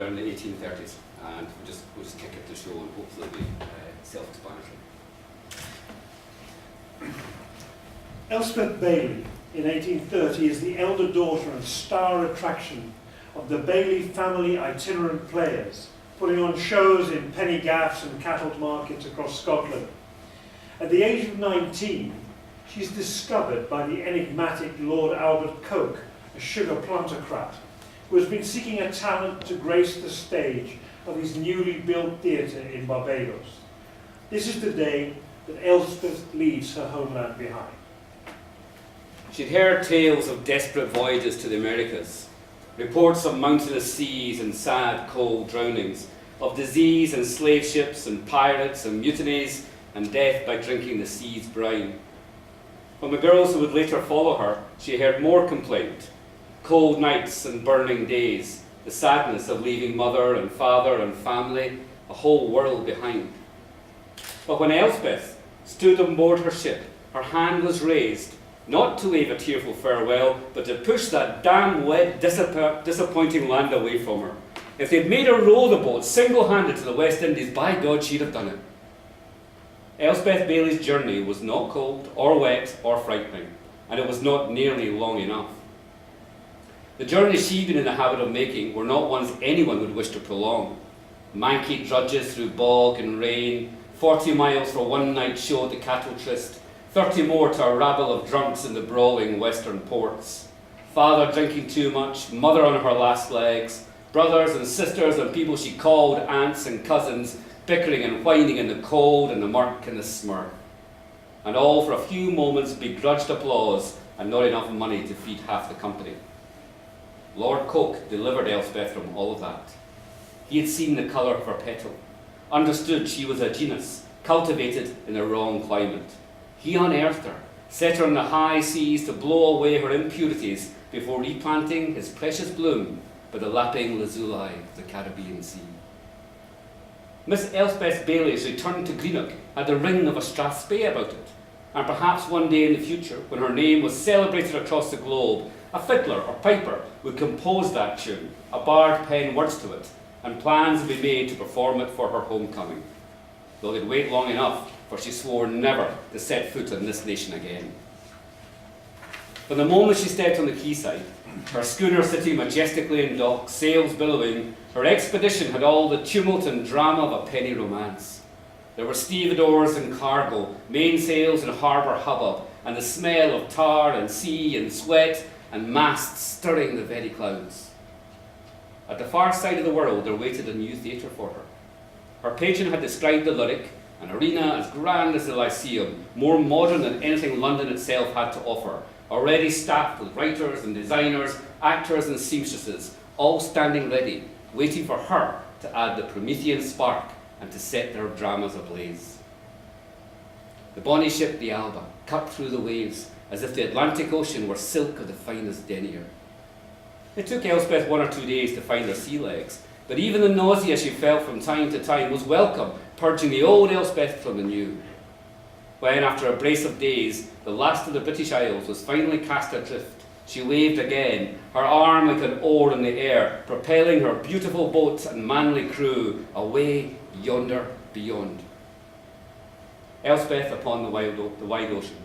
around the 1830s, and we'll just kick it to show and hopefully be self-explanatory. Elspeth Bailey, in 1830, is the elder daughter and star attraction of the Bailey family itinerant players, putting on shows in penny gaffs and cattle markets across Scotland. At the age of 19, she's discovered by the enigmatic Lord Albert Coke, a sugar plantocrat, who has been seeking a talent to grace the stage of his newly built theatre in Barbados. This is the day that Elspeth leaves her homeland behind. She'd heard tales of desperate voyages to the Americas, reports of mountainous seas and sad, cold drownings, of disease and slave ships and pirates and mutinies and death by drinking the sea's brine. From the girls who would later follow her, she heard more complaint: cold nights and burning days, the sadness of leaving mother and father and family, a whole world behind. But when Elspeth stood on board her ship, her hand was raised, not to wave a tearful farewell, but to push that damn wet, disappointing land away from her. If they'd made her row the boat single-handed to the West Indies, by God, she'd have done it. Elspeth Bailey's journey was not cold, or wet, or frightening, and it was not nearly long enough. The journeys she'd been in the habit of making were not ones anyone would wish to prolong. Manky drudges through bog and rain, 40 miles for one night show at the cattle tryst, 30 more to a rabble of drunks in the brawling western ports. Father drinking too much, mother on her last legs, brothers and sisters and people she called aunts and cousins, bickering and whining in the cold and the murk and the smirk. And all for a few moments begrudged applause and not enough money to feed half the company. Lord Coke delivered Elspeth from all of that. He had seen the colour of her petal, understood she was a genus, cultivated in the wrong climate. He unearthed her, set her on the high seas to blow away her impurities before replanting his precious bloom by the lapping lazuli of the Caribbean Sea. Miss Elspeth Bailey's return to Greenock had the ring of a strathspey about it, and perhaps one day in the future, when her name was celebrated across the globe, a fiddler or piper would compose that tune, a bard pen words to it, and plans would be made to perform it for her homecoming. Though they'd wait long enough, for she swore never to set foot on this nation again. From the moment she stepped on the quayside, her schooner sitting majestically in dock, sails billowing, her expedition had all the tumult and drama of a penny romance. There were stevedores and cargo, mainsails and harbour hubbub, and the smell of tar and sea and sweat and masts stirring the very clouds. At the far side of the world there waited a new theatre for her. Her patron had described the lyric, an arena as grand as the Lyceum, more modern than anything London itself had to offer, already staffed with writers and designers, actors and seamstresses, all standing ready, waiting for her to add the Promethean spark and to set their dramas ablaze. The bonny ship, the Alba, cut through the waves as if the Atlantic Ocean were silk of the finest denier. It took Elspeth 1 or 2 days to find her sea legs, but even the nausea she felt from time to time was welcome, purging the old Elspeth from the new. When, after a brace of days, the last of the British Isles was finally cast adrift, she waved again, her arm like an oar in the air, propelling her beautiful boat and manly crew away yonder beyond. Elspeth upon the wide ocean,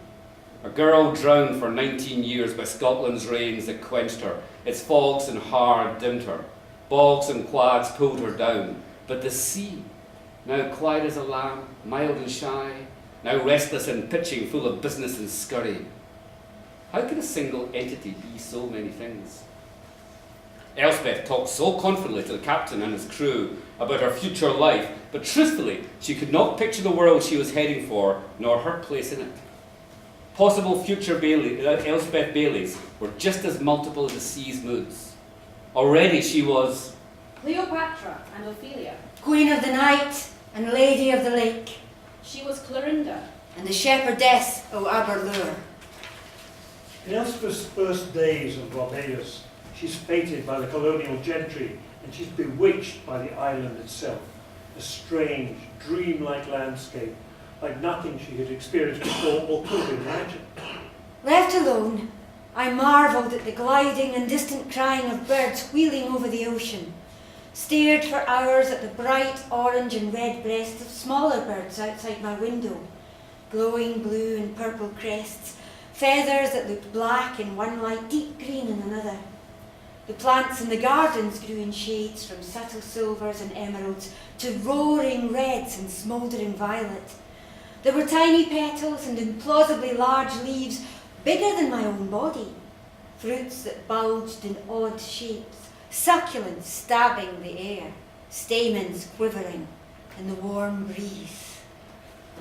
a girl drowned for 19 years by Scotland's rains that quenched her, its fogs and hard dimmed her, bogs and quads pulled her down, but the sea, now quiet as a lamb, mild and shy, now restless and pitching, full of business and scurry. How can a single entity be so many things? Elspeth talked so confidently to the captain and his crew about her future life, but truthfully, she could not picture the world she was heading for, nor her place in it. Possible future Elspeth Baileys were just as multiple as the sea's moods. Already she was Cleopatra and Ophelia. Queen of the night and lady of the lake. She was Clorinda. And the shepherdess o' Aberlure. In Elspeth's first days of Barbados, she's feted by the colonial gentry and she's bewitched by the island itself, a strange, dreamlike landscape, like nothing she had experienced before or could imagine. Left alone, I marvelled at the gliding and distant crying of birds wheeling over the ocean, stared for hours at the bright orange and red breasts of smaller birds outside my window, glowing blue and purple crests, feathers that looked black in one light, deep green in another. The plants in the gardens grew in shades from subtle silvers and emeralds to roaring reds and smouldering violet. There were tiny petals and implausibly large leaves, bigger than my own body, fruits that bulged in odd shapes, succulents stabbing the air, stamens quivering in the warm breeze.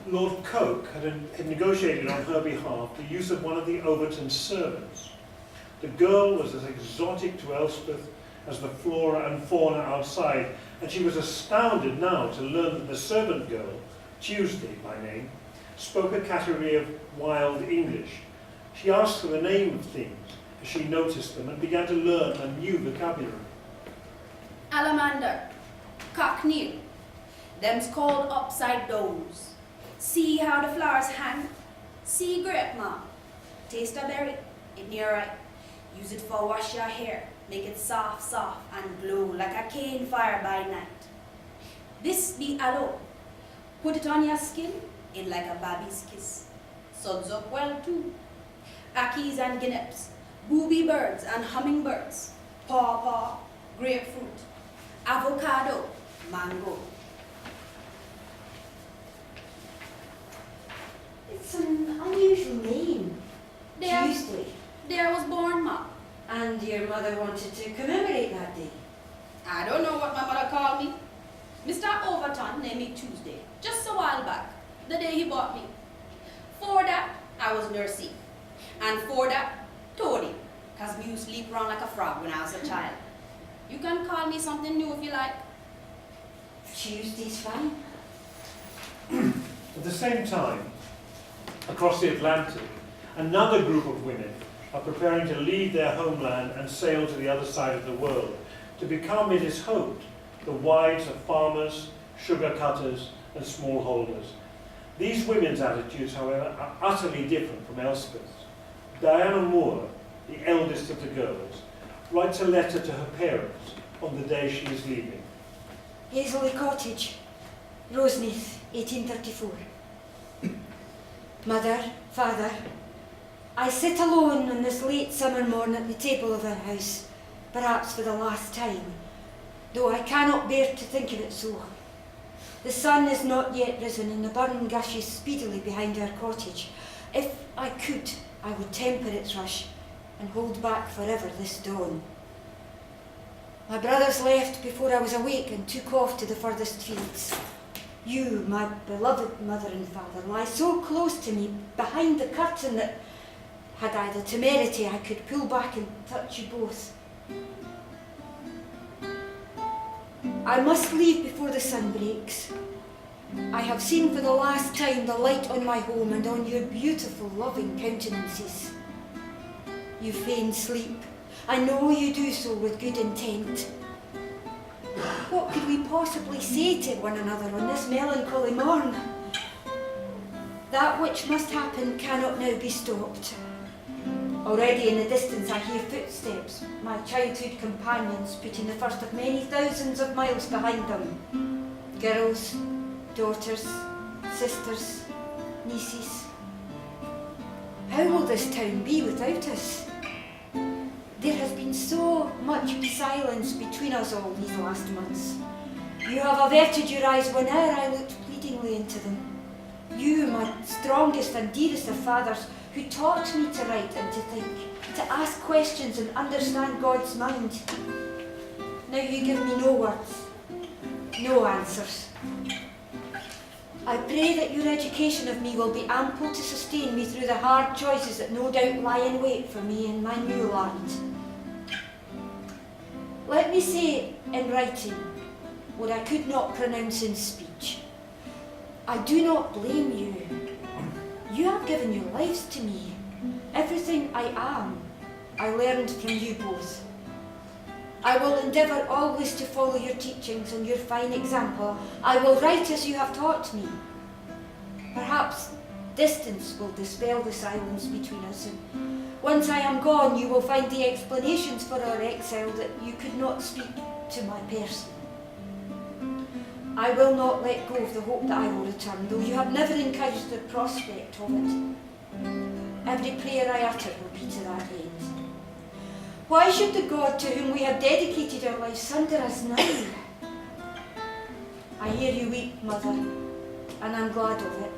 Lord Coke had negotiated on her behalf the use of one of the Overton servants. The girl was as exotic to Elspeth as the flora and fauna outside, and she was astounded now to learn that the servant girl, Tuesday by name, spoke a category of wild English. She asked for the name of things as she noticed them and began to learn a new vocabulary. Alamander, cockneel, them's called upside downs. See how the flowers hang? See grape, ma. Taste a berry, it near right. Use it for wash your hair, make it soft, soft and glow like a cane fire by night. This be aloe. Put it on your skin, in like a baby's kiss. Suds up well too. Ackies and guineps, booby birds and hummingbirds, pawpaw, grapefruit, avocado, mango. It's an unusual name, There, Tuesday. there was born, ma. And your mother wanted to commemorate that day. I don't know what my mother called me. Mr. Overton named me Tuesday, just a while back, the day he bought me. For that, I was nursing. And for that, Toady, because me used to leap around like a frog when I was a child. You can call me something new if you like. Tuesday's fine. At the same time, across the Atlantic, another group of women are preparing to leave their homeland and sail to the other side of the world, to become, it is hoped, the wives of farmers, sugar cutters, and smallholders. These women's attitudes, however, are utterly different from Elspeth's. Diana Moore, the eldest of the girls, writes a letter to her parents on the day she is leaving. Hazeley Cottage, Roseneath, 1834. Mother, Father, I sit alone on this late summer morn at the table of our house, perhaps for the last time, though I cannot bear to think of it so. The sun is not yet risen and the burn gushes speedily behind our cottage. If I could, I would temper its rush and hold back forever this dawn. My brothers left before I was awake and took off to the furthest fields. You, my beloved mother and father, lie so close to me behind the curtain that, had I the temerity, I could pull back and touch you both. I must leave before the sun breaks. I have seen for the last time the light on my home and on your beautiful, loving countenances. You feign sleep. I know you do so with good intent. What could we possibly say to one another on this melancholy morn? That which must happen cannot now be stopped. Already in the distance I hear footsteps, my childhood companions putting the first of many thousands of miles behind them. Girls, daughters, sisters, nieces. How will this town be without us? There has been so much silence between us all these last months. You have averted your eyes whene'er I looked pleadingly into them. You, my strongest and dearest of fathers, who taught me to write and to think, to ask questions and understand God's mind. Now you give me no words, no answers. I pray that your education of me will be ample to sustain me through the hard choices that no doubt lie in wait for me in my new land. Let me say in writing what I could not pronounce in speech. I do not blame you. You have given your lives to me. Everything I am, I learned from you both. I will endeavour always to follow your teachings and your fine example. I will write as you have taught me. Perhaps distance will dispel the silence between us, and once I am gone, you will find the explanations for our exile that you could not speak to my person. I will not let go of the hope that I will return, though you have never encouraged the prospect of it. Every prayer I utter will be to that end. Why should the God to whom we have dedicated our lives sunder us now? I hear you weep, Mother, and I'm glad of it.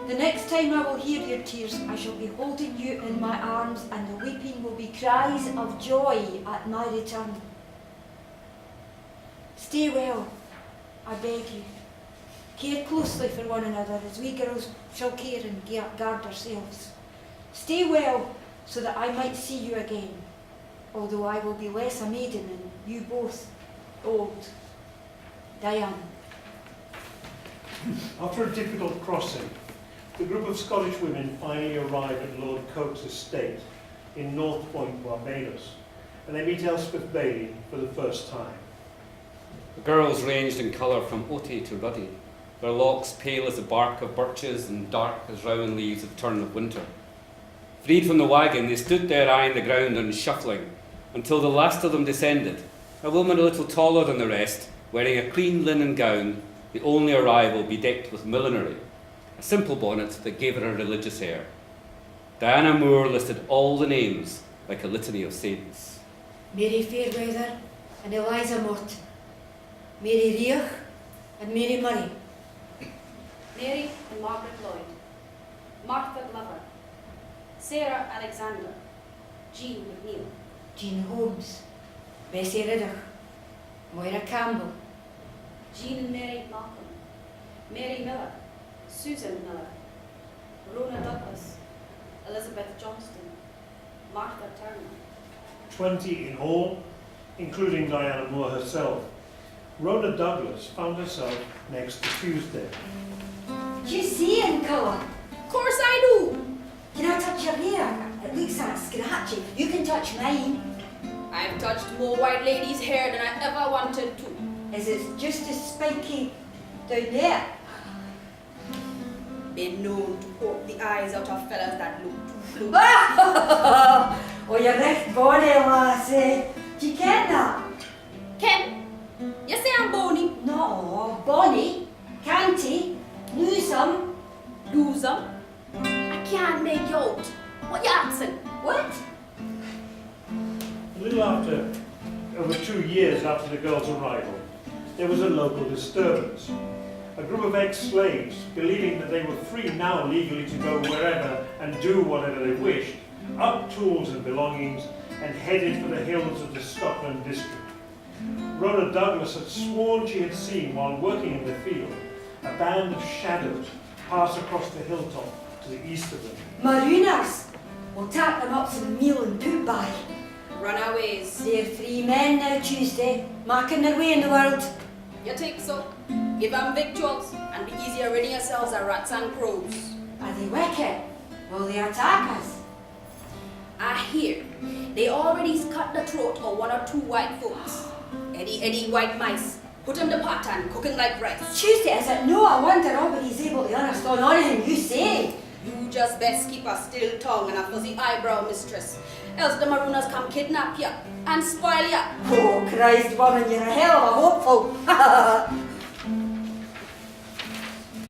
The next time I will hear your tears, I shall be holding you in my arms, and the weeping will be cries of joy at my return. Stay well, I beg you. Care closely for one another as we girls shall care and guard ourselves. Stay well so that I might see you again, although I will be less a maiden and you both old. Diane. After a difficult crossing, the group of Scottish women finally arrive at Lord Coke's estate in North Point, Barbados, and they meet Elspeth Bailey for the first time. The girls ranged in colour from oaty to ruddy, their locks pale as the bark of birches and dark as rowan leaves at the turn of winter. Freed from the wagon, they stood there eyeing the ground and shuffling, until the last of them descended, a woman a little taller than the rest, wearing a clean linen gown, the only arrival bedecked with millinery, a simple bonnet that gave her a religious air. Diana Moore listed all the names like a litany of saints. Mary Fairweather and Eliza Morton. Mary Reich and Mary Murray. Mary and Margaret Lloyd, Martha Glover, Sarah Alexander, Jean McNeil, Jean Holmes. Bessie Ridder. Moira Campbell. Jean and Mary Malcolm, Mary Miller, Susan Miller, Rona Douglas, Elizabeth Johnston, Martha Turner. 20 in all, including Diana Moore herself. Rhoda Douglas found herself next to Tuesday. Do you see in colour? Of course I do. Can I touch your hair? It looks that scratchy. You can touch mine. I've touched more white ladies' hair than I ever wanted to. Is it just as spiky down there? Been known to poke the eyes out of fellas that look too blue. Oh, you're recht bonny, lassie. Do you ken that? Ken, you say I'm bony. No, bonny, canty, loosome. Lose 'em. I can't make you out. What you asking? What? A little after, over 2 years after the girls' arrival, there was a local disturbance. A group of ex-slaves, believing that they were free now legally to go wherever and do whatever they wished, up tools and belongings and headed for the hills of the Scotland district. Rhoda Douglas had sworn she had seen, while working in the field, a band of shadows pass across the hilltop to the east of them. Marooners. We'll tap them up some meal and put by. Runaways. They're free men now, Tuesday, marking their way in the world. You think so? Give 'em victuals and be easier ridding yourselves of rats and crows. Are they wicked? Will they attack us? I hear they already cut the throat of 1 or 2 white folks. Eddie white mice. Put 'em the pot and cooking like rice. Tuesday, is it? No, I wonder nobody's able to understand anything you say. You just best keep a still tongue and a fuzzy eyebrow, mistress. Else the Marooners come kidnap you and spoil you. Oh, Christ, woman, you're a hell of a hopeful.